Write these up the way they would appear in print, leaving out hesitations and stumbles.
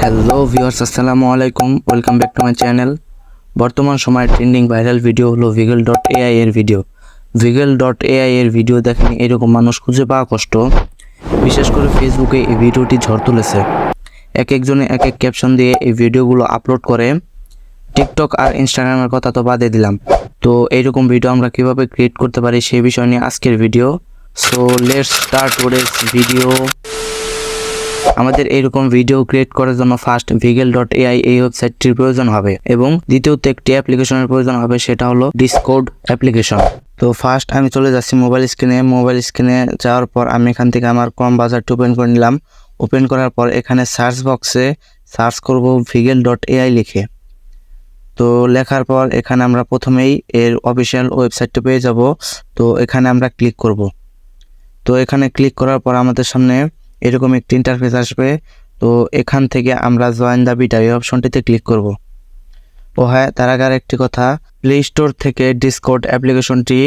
Hello viewers, আসসালামু আলাইকুম। Welcome back to my channel. বর্তমান সময়ে ট্রেন্ডিং ভাইরাল ভিডিও হলো Wiggle.ai এর ভিডিও। Wiggle.ai এর ভিডিও দেখেন এরকম মানুষ খুঁজে পাওয়া কষ্ট। বিশেষ করে ফেসবুকে এই ভিডিওটি ঝড় তুলেছে। এক একজনে এক এক ক্যাপশন দিয়ে এই ভিডিওগুলো আপলোড করে। টিকটক আর ইনস্টাগ্রামের কথা তো বাদে দিলাম। তো এইরকম ভিডিও আমরা কিভাবে ক্রিয়েট করতে পারি সেই বিষয় নিয়ে আজকের video. So let's start today's video. আমাদের এইরকম ভিডিও ক্রিয়েট করার জন্য ফার্স্ট Wiggle.ai এই ওয়েবসাইটটির প্রয়োজন হবে এবং দ্বিতীয়ত একটি অ্যাপ্লিকেশনের প্রয়োজন হবে, সেটা হলো ডিসকর্ড অ্যাপ্লিকেশন। তো ফার্স্ট আমি চলে যাচ্ছি মোবাইল স্ক্রিনে যাওয়ার পর আমি এখান থেকে আমার ক্রোম ব্রাউজারটি ওপেন করে নিলাম। ওপেন করার পর এখানে সার্চ বক্সে সার্চ করব Wiggle.ai লিখে। তো লেখার পর এখানে আমরা প্রথমেই এর অফিসিয়াল ওয়েবসাইটটা পেয়ে যাব। তো এখানে আমরা ক্লিক করব। তো এখানে ক্লিক করার পর আমাদের সামনে এরকম একটি ইন্টারফেস আসবে। তো এখান থেকে আমরা জয়েন দ্য বিটা এই অপশনটিতে ক্লিক করব। ও হ্যাঁ, তার আগে একটি কথা, প্লে স্টোর থেকে ডিসকর্ড অ্যাপ্লিকেশনটি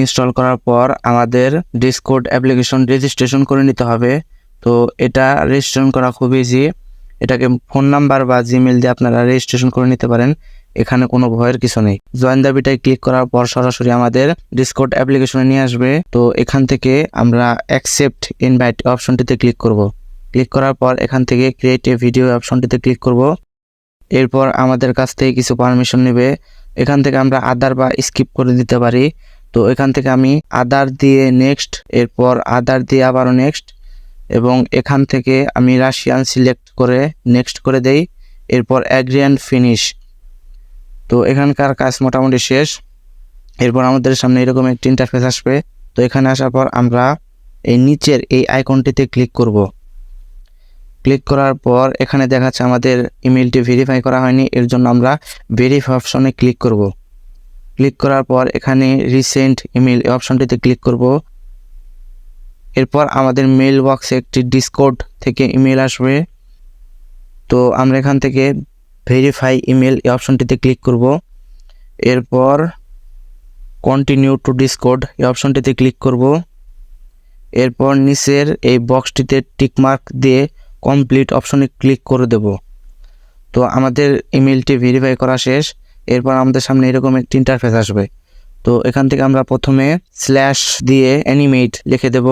ইনস্টল করার পর আমাদের ডিসকর্ড অ্যাপ্লিকেশন রেজিস্ট্রেশন করে নিতে হবে। তো এটা রেজিস্ট্রেশন করা খুব ইজি। এটাকে ফোন নাম্বার বা জিমেল দিয়ে আপনারা রেজিস্ট্রেশন করে নিতে পারেন, এখানে কোনো ভয়ের কিছু নেই। জয়েন দ্য বিটায় ক্লিক করার পর সরাসরি আমাদের ডিসকর্ড অ্যাপ্লিকেশনে নিয়ে আসবে। তো এখান থেকে আমরা অ্যাকসেপ্ট ইনভাইট অপশনটিতে ক্লিক করব। ক্লিক করার পর এখান থেকে ক্রিয়েট এ ভিডিও অপশনটিতে ক্লিক করব। এরপর আমাদের কাছ থেকে কিছু পারমিশন নেবে। এখান থেকে আমরা আদার বা স্কিপ করে দিতে পারি। তো এখান থেকে আমি আদার দিয়ে নেক্সট, এরপর আদার দিয়ে আবারও নেক্সট, এবং এখান থেকে আমি রাশিয়ান সিলেক্ট করে নেক্সট করে দেই। এরপর অ্যাগ্রি অ্যান্ড ফিনিশ। তো এখানকার কাজ মোটামুটি শেষ। এরপর আমাদের সামনে এরকম একটি ইন্টারফেস আসবে। তো এখানে আসার পর আমরা এই নিচের এই আইকনটিতে ক্লিক করব। ক্লিক করার পর এখানে দেখাচ্ছে আমাদের ইমেলটি ভেরিফাই করা হয়নি, এর জন্য আমরা ভেরিফাই অপশনে ক্লিক করব। ক্লিক করার পর এখানে রিসেন্ট ইমেল এই অপশনটিতে ক্লিক করব। এরপর আমাদের মেল বক্সে একটি ডিসকর্ড থেকে ইমেল আসবে। তো আমরা এখান থেকে ভেরিফাই ইমেল এই অপশনটিতে ক্লিক করব। এরপর কন্টিনিউ টু ডিসকর্ড এই অপশনটিতে ক্লিক করব। এরপর নিচের এই বক্সটিতে টিকমার্ক দিয়ে কমপ্লিট অপশনে ক্লিক করে দেব। তো আমাদের ইমেলটি ভেরিফাই করা শেষ। এরপর আমাদের সামনে এরকম একটি ইন্টারফেস আসবে। তো এখান থেকে আমরা প্রথমে স্ল্যাশ দিয়ে অ্যানিমেট লিখে দেব।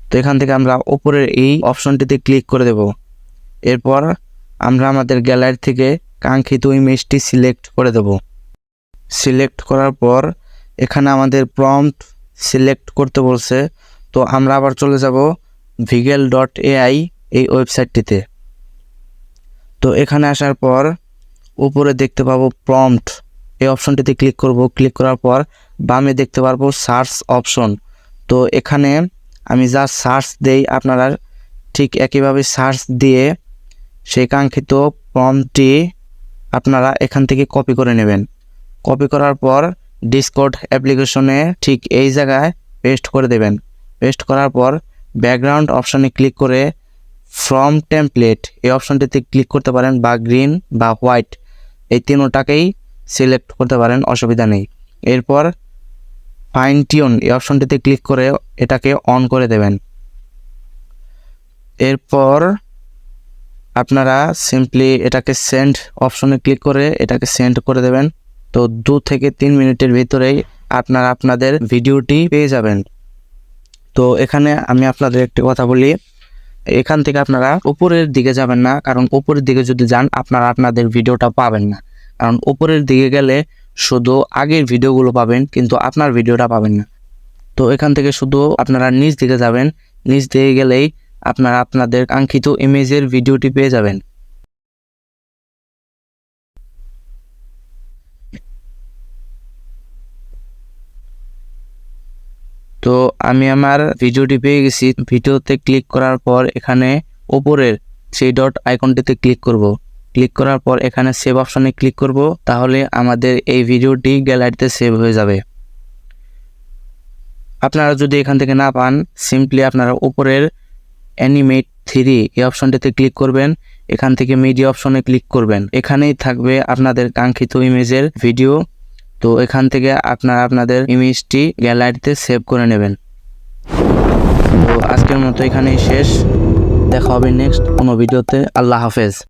তো এখান থেকে আমরা উপরের এই অপশনটিতে ক্লিক করে দেব। এরপর আমরা আমাদের গ্যালারি থেকে কাঙ্ক্ষিত ইমেজটি সিলেক্ট করে দেব। সিলেক্ট করার পর এখানে আমাদের প্রম্পট সিলেক্ট করতে বলছে। তো আমরা আবার চলে যাব Wiggle.ai এই ওয়েবসাইটটিতে। তো এখানে আসার পর উপরে দেখতে পাবো প্রম্পট এই অপশনটিতে ক্লিক করব। ক্লিক করার পর বামে দেখতে পারবো সার্চ অপশন। তো এখানে আমি যা সার্চ দেই আপনারা ঠিক একইভাবে সার্চ দিয়ে সেই কাঙ্ক্ষিত প্রম্পটটি আপনারা এখান থেকে কপি করে নেবেন। কপি করার পর ডিসকর্ড অ্যাপ্লিকেশনে ঠিক এই জায়গায় পেস্ট করে দেবেন। পেস্ট করার পর ব্যাকগ্রাউন্ড অপশনে ক্লিক করে ফ্রম টেমপ্লেট এই অপশনটিতে ক্লিক করতে পারেন, বা গ্রিন বা হোয়াইট এই তিনটাকেই সিলেক্ট করতে পারেন, অসুবিধা নেই। এরপর ফাইন টিউন এই অপশনটিতে ক্লিক করে এটাকে অন করে দেবেন। এরপর আপনারা সিম্পলি এটাকে সেন্ড অপশনে ক্লিক করে এটাকে সেন্ড করে দেবেন। তো 2 থেকে 3 মিনিটের ভিতরেই আপনারা আপনাদের ভিডিওটি পেয়ে যাবেন। তো এখানে আমি আপনাদের একটি কথা বলি, এখান থেকে আপনারা উপরের দিকে যাবেন না, কারণ উপরের দিকে যদি যান আপনারা আপনাদের ভিডিওটা পাবেন না। কারণ উপরের দিকে গেলে শুধু আগের ভিডিওগুলো পাবেন, কিন্তু আপনার ভিডিওটা পাবেন না। তো এখান থেকে শুধু আপনারা নিচ দিকে যাবেন, নিচ দিকে গেলেই আপনারা আপনাদের কাঙ্ক্ষিত ইমেজের ভিডিওটি পেয়ে যাবেন। তো আমি আমার ভিডিওটি পেয়ে গেছি। ভিডিওতে ক্লিক করার পর এখানে উপরের সেই ডট আইকনটিতে ক্লিক করব। ক্লিক করার পর এখানে সেভ অপশনে ক্লিক করব। তাহলে আমাদের এই ভিডিওটি গ্যালারিতে সেভ হয়ে যাবে। আপনারা যদি এখান থেকে না পান, সিম্পলি আপনারা উপরের অ্যানিমেট 3 এই অপশনটিতে ক্লিক করবেন। এখান থেকে মিডিয়া অপশনে ক্লিক করবেন। এখানেই থাকবে আপনাদের কাঙ্ক্ষিত ইমেজের ভিডিও। তো এখান থেকে আপনারা আপনাদের ইমেজটি গ্যালারিতে সেভ করে নেবেন। তো আজকের মতো এখানেই শেষ। দেখা হবে নেক্সট কোনো ভিডিওতে। আল্লাহ হাফেজ।